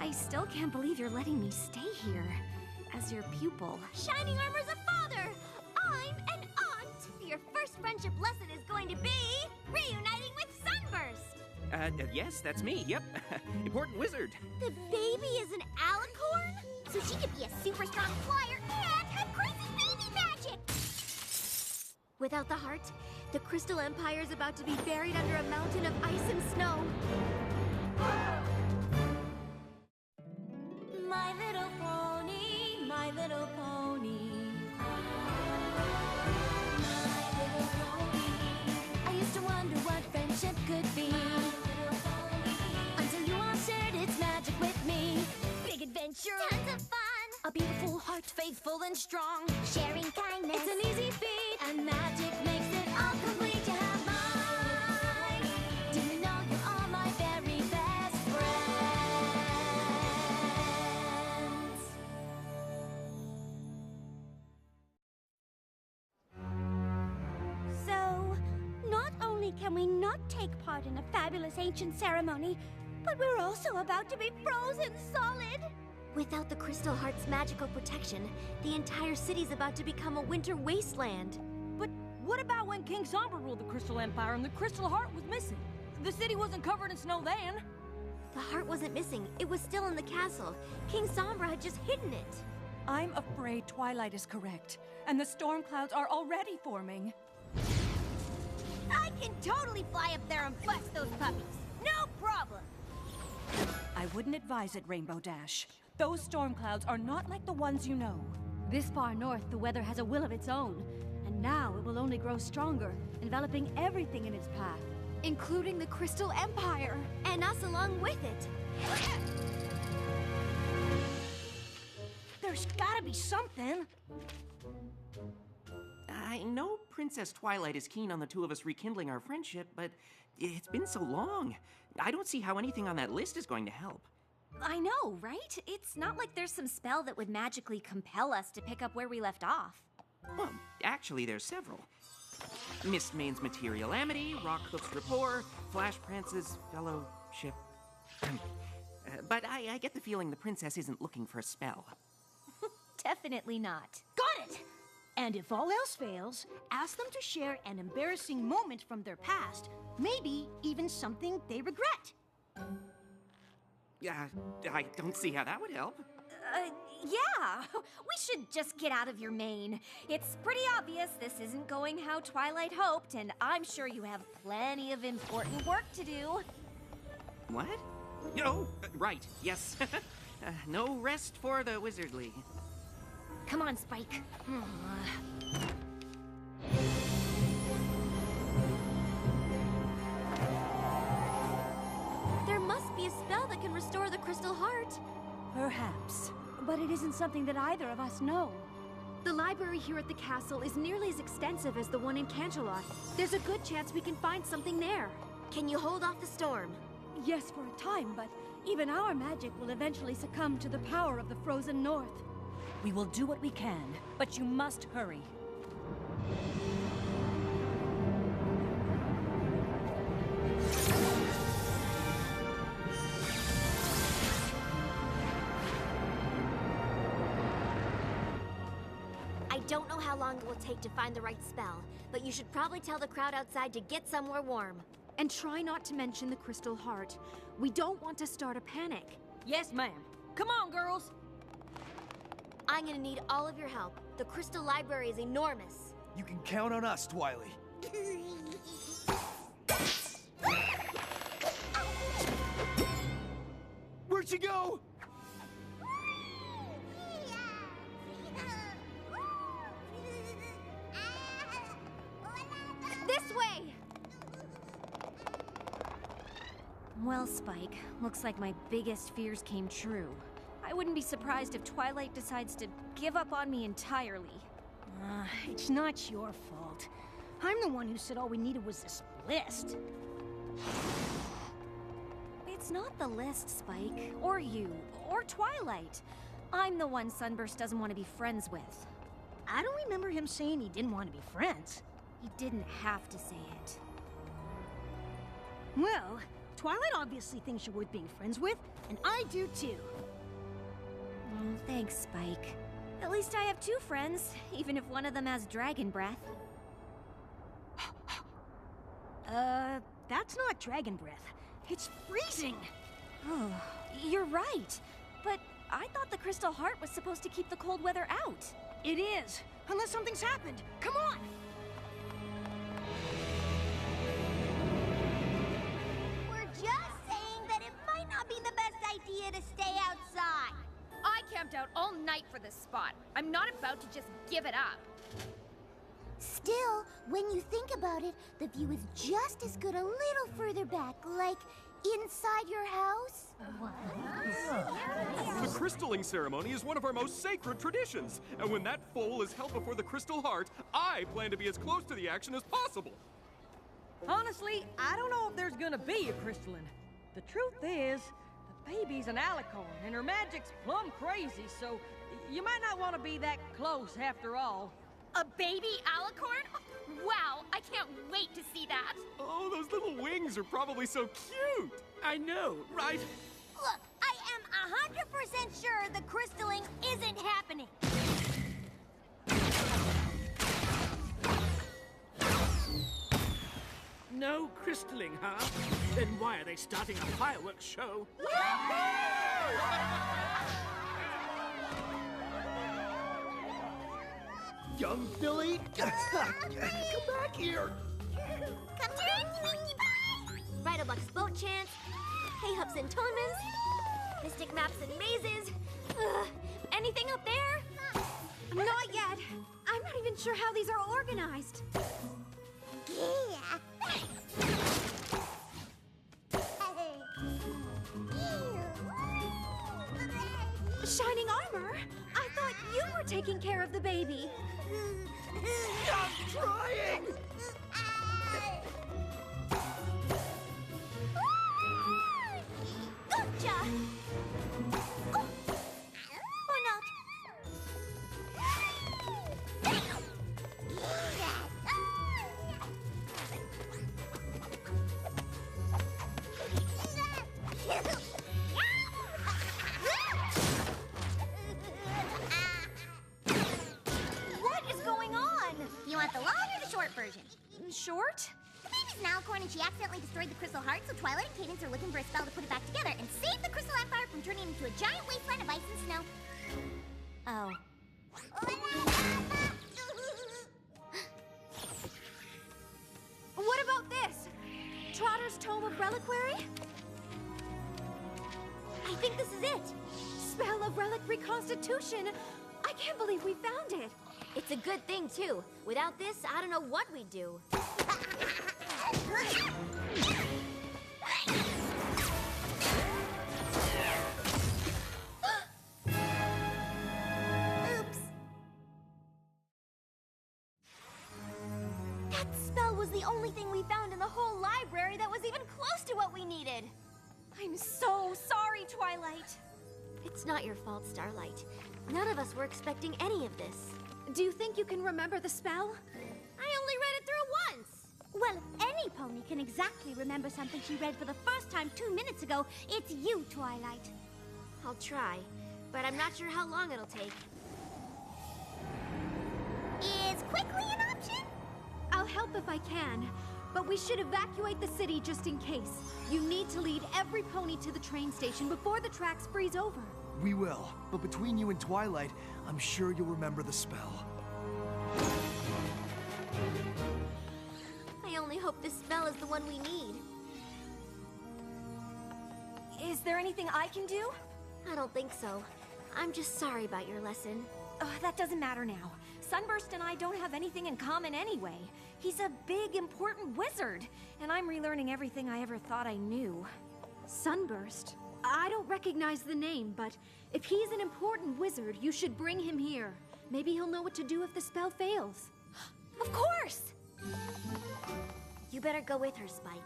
I still can't believe you're letting me stay here as your pupil. Shining Armor's a father! I'm an aunt! Your first friendship lesson is going to be reuniting with Sunburst! Yes, that's me, yep. Important wizard. The baby is an alicorn? So she could be a super strong flyer and have crazy baby magic! Without the heart, the Crystal Empire is about to be buried under a mountain of ice and snow. My little pony, my little pony. My little pony. I used to wonder what friendship could be. Until you all shared its magic with me. Big adventure, tons of fun. A beautiful heart, faithful and strong. Sharing kindness, it's an easy feat. And magic makes it all complete. You have mine. Do you know you're all my very best friends? So, not only can we not take part in a fabulous ancient ceremony, but we're also about to be frozen solid. Without the Crystal Heart's magical protection, the entire city's about to become a winter wasteland. But what about when King Sombra ruled the Crystal Empire and the Crystal Heart was missing? The city wasn't covered in snow then. The heart wasn't missing. It was still in the castle. King Sombra had just hidden it. I'm afraid Twilight is correct, and the storm clouds are already forming. I can totally fly up there and bust those puppies. No problem. I wouldn't advise it, Rainbow Dash. Those storm clouds are not like the ones you know. This far north, the weather has a will of its own. And now it will only grow stronger, enveloping everything in its path. Including the Crystal Empire. And us along with it. There's gotta be something. I know Princess Twilight is keen on the two of us rekindling our friendship, but it's been so long. I don't see how anything on that list is going to help. I know, right? It's not like there's some spell that would magically compel us to pick up where we left off. Well, actually, there's several. Mist Main's Material Amity, Rockhoof's Rapport, Flash Prance's Fellowship. But I get the feeling the princess isn't looking for a spell. Definitely not. Got it! And if all else fails, ask them to share an embarrassing moment from their past. Maybe even something they regret. I don't see how that would help. Yeah. We should just get out of your mane. It's pretty obvious this isn't going how Twilight hoped, and I'm sure you have plenty of important work to do. What? Oh, right, yes. No rest for the wizardly. Come on, Spike. There must be a spell that can restore the Crystal Heart. Perhaps. But it isn't something that either of us know. The library here at the castle is nearly as extensive as the one in Canterlot. There's a good chance we can find something there. Can you hold off the storm? Yes, for a time, but even our magic will eventually succumb to the power of the frozen north. We will do what we can, but you must hurry. I don't know how long it will take to find the right spell, but you should probably tell the crowd outside to get somewhere warm. And try not to mention the Crystal Heart. We don't want to start a panic. Yes, ma'am. Come on, girls. I'm gonna need all of your help. The Crystal Library is enormous. You can count on us, Twily. Where'd she go? This way! Well, Spike, looks like my biggest fears came true. I wouldn't be surprised if Twilight decides to give up on me entirely. It's not your fault. I'm the one who said all we needed was this list. It's not the list, Spike. Or you. Or Twilight. I'm the one Sunburst doesn't want to be friends with. I don't remember him saying he didn't want to be friends. He didn't have to say it. Well, Twilight obviously thinks you're worth being friends with, and I do too. Oh, thanks, Spike. At least I have two friends, even if one of them has dragon breath. That's not dragon breath. It's freezing. Oh, you're right. But I thought the Crystal Heart was supposed to keep the cold weather out. It is, unless something's happened. Come on! We're just saying that it might not be the best idea to stay outside. I camped out all night for this spot. I'm not about to just give it up. Still, when you think about it, the view is just as good a little further back, like inside your house. The crystalling ceremony is one of our most sacred traditions, and when that foal is held before the Crystal Heart, I plan to be as close to the action as possible. Honestly, I don't know if there's gonna be a crystalline. The truth is, the baby's an alicorn, and her magic's plumb crazy, so you might not want to be that close after all. A baby alicorn? Wow, I can't wait to see that. Oh, those little wings are probably so cute. I know, right? Look, I am 100% sure the crystalling isn't happening. No crystalling, huh? Then why are they starting a fireworks show? Young Billy, come back here. Come to Rideabuck's boat chants, hay-hups and tournaments, mystic maps and mazes. Anything up there? Not yet. I'm not even sure how these are organized. Shining armor? I thought you were taking care of the baby. I'm trying! Gotcha! Oh. Or not. What is going on? You want the long or the short version? Short? The baby's an alicorn and she accidentally destroyed the Crystal Heart, so Twilight and Cadence are looking for a spell to put it back together and save the Crystal Empire from turning into a giant wasteland of ice and snow. Oh. What about this? Trotter's Tome of Reliquary? I think this is it. Spell of Relic Reconstitution. I can't believe we found it. It's a good thing, too. Without this, I don't know what we'd do. Oops. That spell was the only thing we found in the whole library that was even close to what we needed. I'm so sorry, Twilight. It's not your fault, Starlight. None of us were expecting any of this. Do you think you can remember the spell? I only read it through once. Well, if any pony can exactly remember something she read for the first time 2 minutes ago, it's you, Twilight. I'll try, but I'm not sure how long it'll take. Is quickly an option? I'll help if I can, but we should evacuate the city just in case. You need to lead every pony to the train station before the tracks freeze over. We will, but between you and Twilight, I'm sure you'll remember the spell. I only hope this spell is the one we need. Is there anything I can do? I don't think so. I'm just sorry about your lesson. That doesn't matter now. Sunburst and I don't have anything in common anyway. He's a big, important wizard, and I'm relearning everything I ever thought I knew. Sunburst? I don't recognize the name, but if he's an important wizard, you should bring him here. Maybe he'll know what to do if the spell fails. Of course! You better go with her, Spike.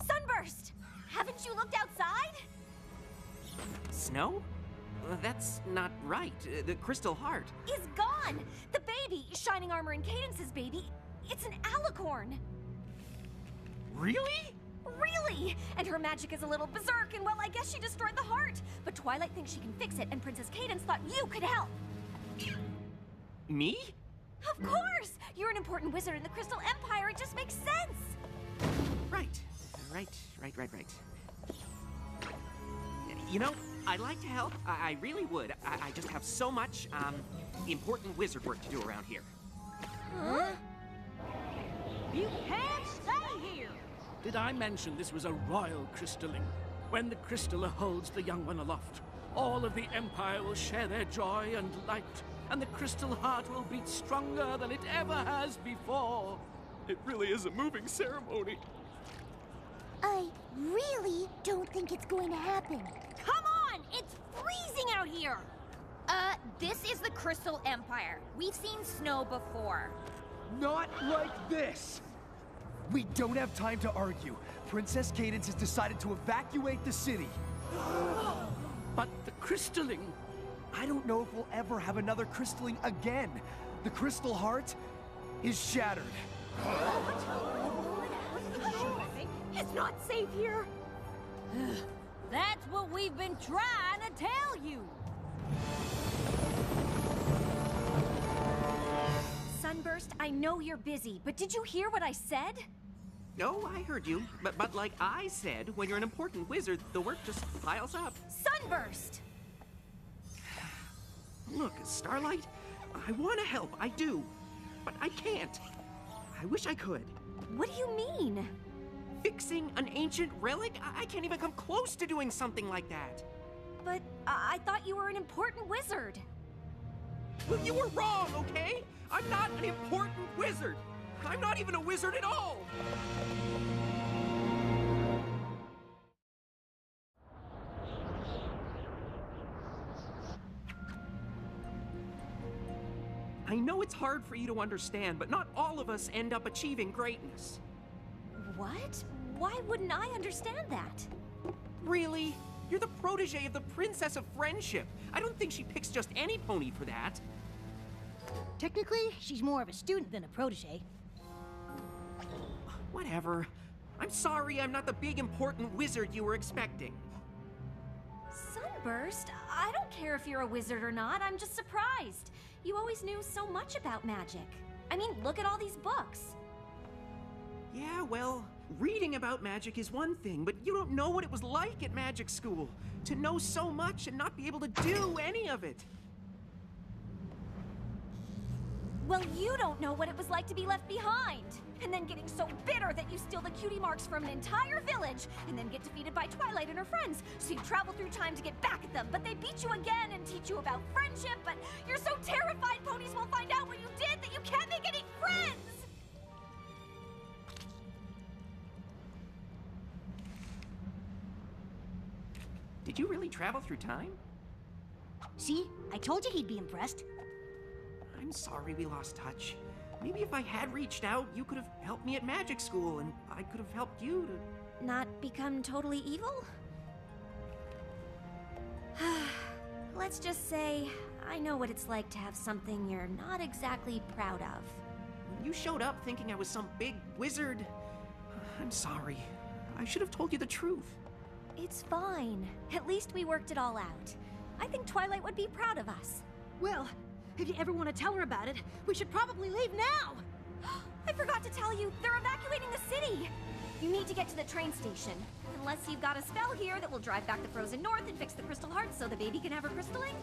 Sunburst! Haven't you looked outside? Snow? That's not right. The Crystal Heart. Is gone! The baby, Shining Armor and Cadence's baby, it's an alicorn. Really? Really! And her magic is a little berserk, and well, I guess she destroyed the heart. But Twilight thinks she can fix it, and Princess Cadence thought you could help. Me? Of course! You're an important wizard in the Crystal Empire, it just makes sense! Right. You know, I'd like to help. I really would. I just have so much, important wizard work to do around here. Huh? You can't stay here! Did I mention this was a royal crystalling? When the crystaller holds the young one aloft, all of the Empire will share their joy and light, and the Crystal Heart will beat stronger than it ever has before. It really is a moving ceremony. I really don't think it's going to happen. Come on! It's freezing out here! This is the Crystal Empire. We've seen snow before. Not like this! We don't have time to argue. Princess Cadence has decided to evacuate the city. But the crystalling... I don't know if we'll ever have another crystalling again. The Crystal Heart is shattered. It's not safe here! That's what we've been trying to tell you! Sunburst, I know you're busy, but did you hear what I said? No, I heard you. But like I said, when you're an important wizard, the work just piles up. Sunburst! Look, Starlight, I want to help, I do. But I can't. I wish I could. What do you mean? Fixing an ancient relic? I can't even come close to doing something like that. But I thought you were an important wizard. Well, you were wrong, okay? I'm not an important wizard. I'm not even a wizard at all. I know it's hard for you to understand, but not all of us end up achieving greatness. What? Why wouldn't I understand that? Really? You're the protege of the Princess of Friendship. I don't think she picks just any pony for that. Technically, she's more of a student than a protege. Whatever. I'm sorry I'm not the big important wizard you were expecting. Sunburst, I don't care if you're a wizard or not. I'm just surprised. You always knew so much about magic. I mean, look at all these books. Yeah, well, reading about magic is one thing, but you don't know what it was like at magic school. To know so much and not be able to do any of it. Well, you don't know what it was like to be left behind. And then getting so bitter that you steal the cutie marks from an entire village, and then get defeated by Twilight and her friends. So you travel through time to get back at them, but they beat you again and teach you about friendship, but you're so terrified ponies will find out what you did that you can't make any friends! Did you really travel through time? See? I told you he'd be impressed. I'm sorry we lost touch. Maybe if I had reached out, you could have helped me at magic school, and I could have helped you to... Not become totally evil? Let's just say, I know what it's like to have something you're not exactly proud of. When you showed up thinking I was some big wizard, I'm sorry. I should have told you the truth. It's fine. At least we worked it all out. I think Twilight would be proud of us. Well, if you ever want to tell her about it, we should probably leave now! I forgot to tell you, they're evacuating the city! You need to get to the train station. Unless you've got a spell here that will drive back the frozen north and fix the crystal heart so the baby can have her crystalling?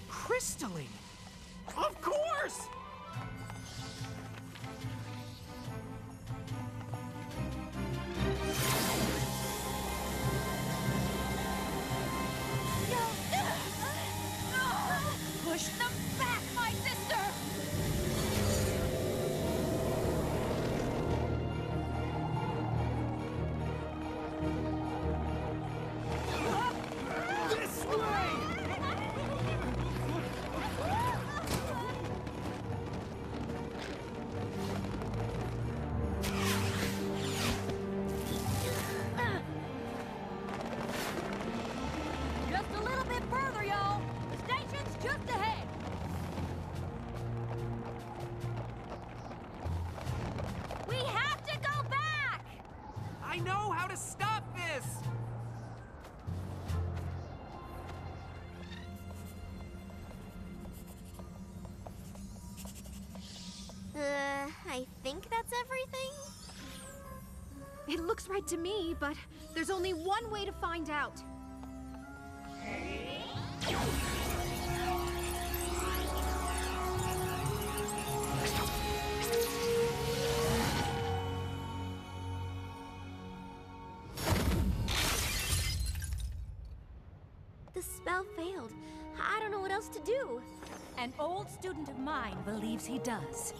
Crystalling? Of course! Push them back, my sister! This way! think that's everything? It looks right to me, but there's only one way to find out. The spell failed. I don't know what else to do. An old student of mine believes he does.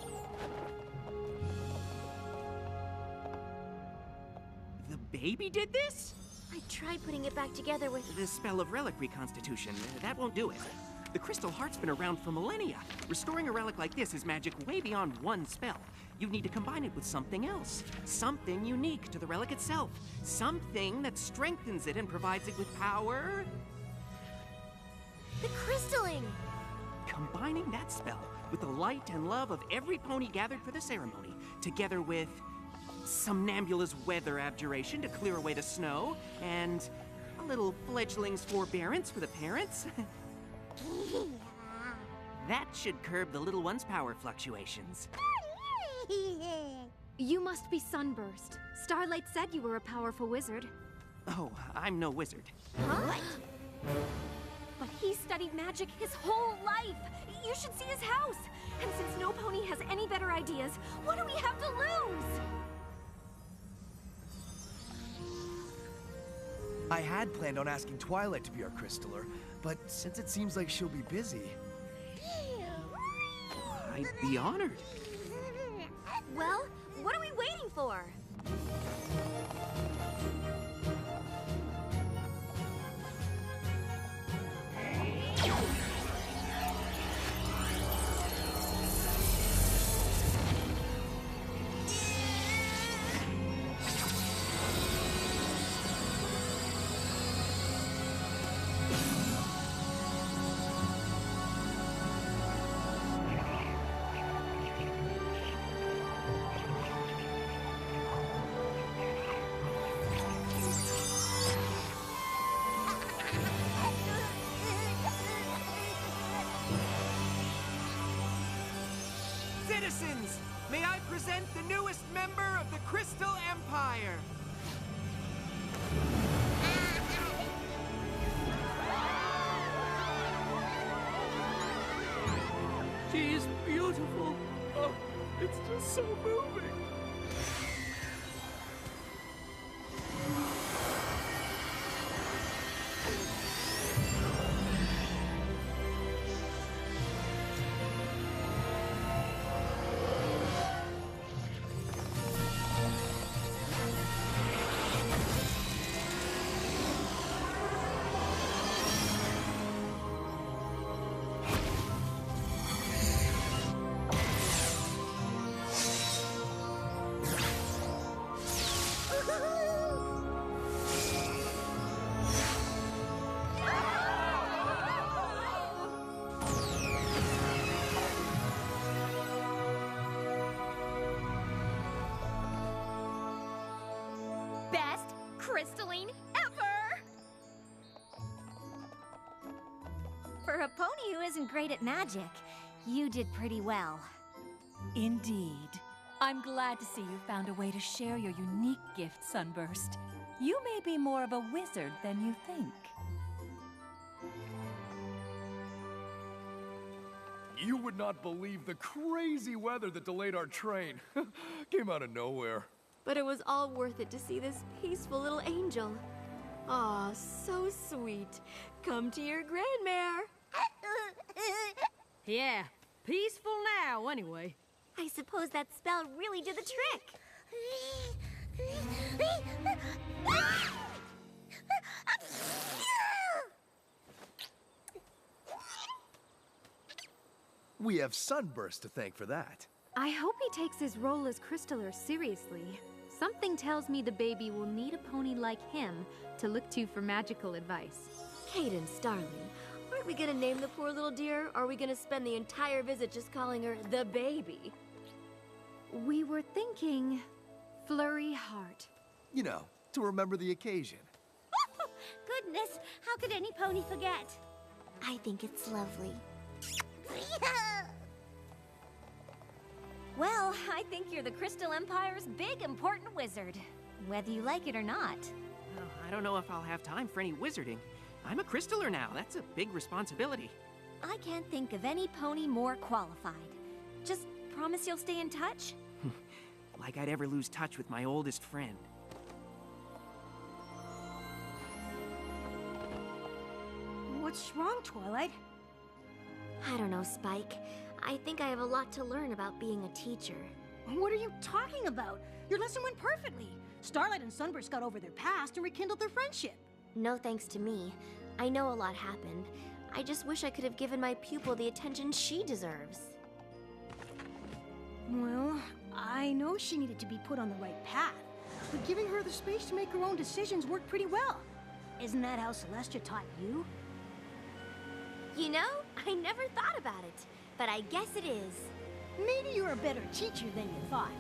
The baby did this? I tried putting it back together with... The spell of relic reconstitution. That won't do it. The crystal heart's been around for millennia. Restoring a relic like this is magic way beyond one spell. You need to combine it with something else. Something unique to the relic itself. Something that strengthens it and provides it with power. The crystalling! Combining that spell with the light and love of every pony gathered for the ceremony, together with Somnambula's weather abjuration to clear away the snow, and a little fledgling's forbearance for the parents. That should curb the little one's power fluctuations. You must be Sunburst. Starlight said you were a powerful wizard. Oh, I'm no wizard. What? But he studied magic his whole life. You should see his house. And since no pony has any better ideas, what do we have to lose? I had planned on asking Twilight to be our crystaller, but since it seems like she'll be busy... I'd be honored. Well, what are we waiting for? Citizens, may I present the newest member of the Crystal Empire? She is beautiful. Oh, it's just so moving. Best crystalline ever! For a pony who isn't great at magic, you did pretty well. Indeed. I'm glad to see you found a way to share your unique gift, Sunburst. You may be more of a wizard than you think. You would not believe the crazy weather that delayed our train. Came out of nowhere. But it was all worth it to see this peaceful little angel. Aw, so sweet. Come to your grandmare. Yeah, peaceful now, anyway. I suppose that spell really did the trick. We have Sunburst to thank for that. I hope he takes his role as crystaller seriously. Something tells me the baby will need a pony like him to look to for magical advice. Cadence, darling, aren't we gonna name the poor little dear, or are we gonna spend the entire visit just calling her the baby? We were thinking Flurry Heart. You know, to remember the occasion. Goodness, how could any pony forget? I think it's lovely. Well, I think you're the Crystal Empire's big, important wizard. Whether you like it or not. Well, I don't know if I'll have time for any wizarding. I'm a crystaller now. That's a big responsibility. I can't think of any pony more qualified. Just promise you'll stay in touch? Like I'd ever lose touch with my oldest friend. What's wrong, Twilight? I don't know, Spike. I think I have a lot to learn about being a teacher. What are you talking about? Your lesson went perfectly. Starlight and Sunburst got over their past and rekindled their friendship. No thanks to me. I know a lot happened. I just wish I could have given my pupil the attention she deserves. Well, I know she needed to be put on the right path, but giving her the space to make her own decisions worked pretty well. Isn't that how Celestia taught you? You know, I never thought about it, but I guess it is. Maybe you're a better teacher than you thought.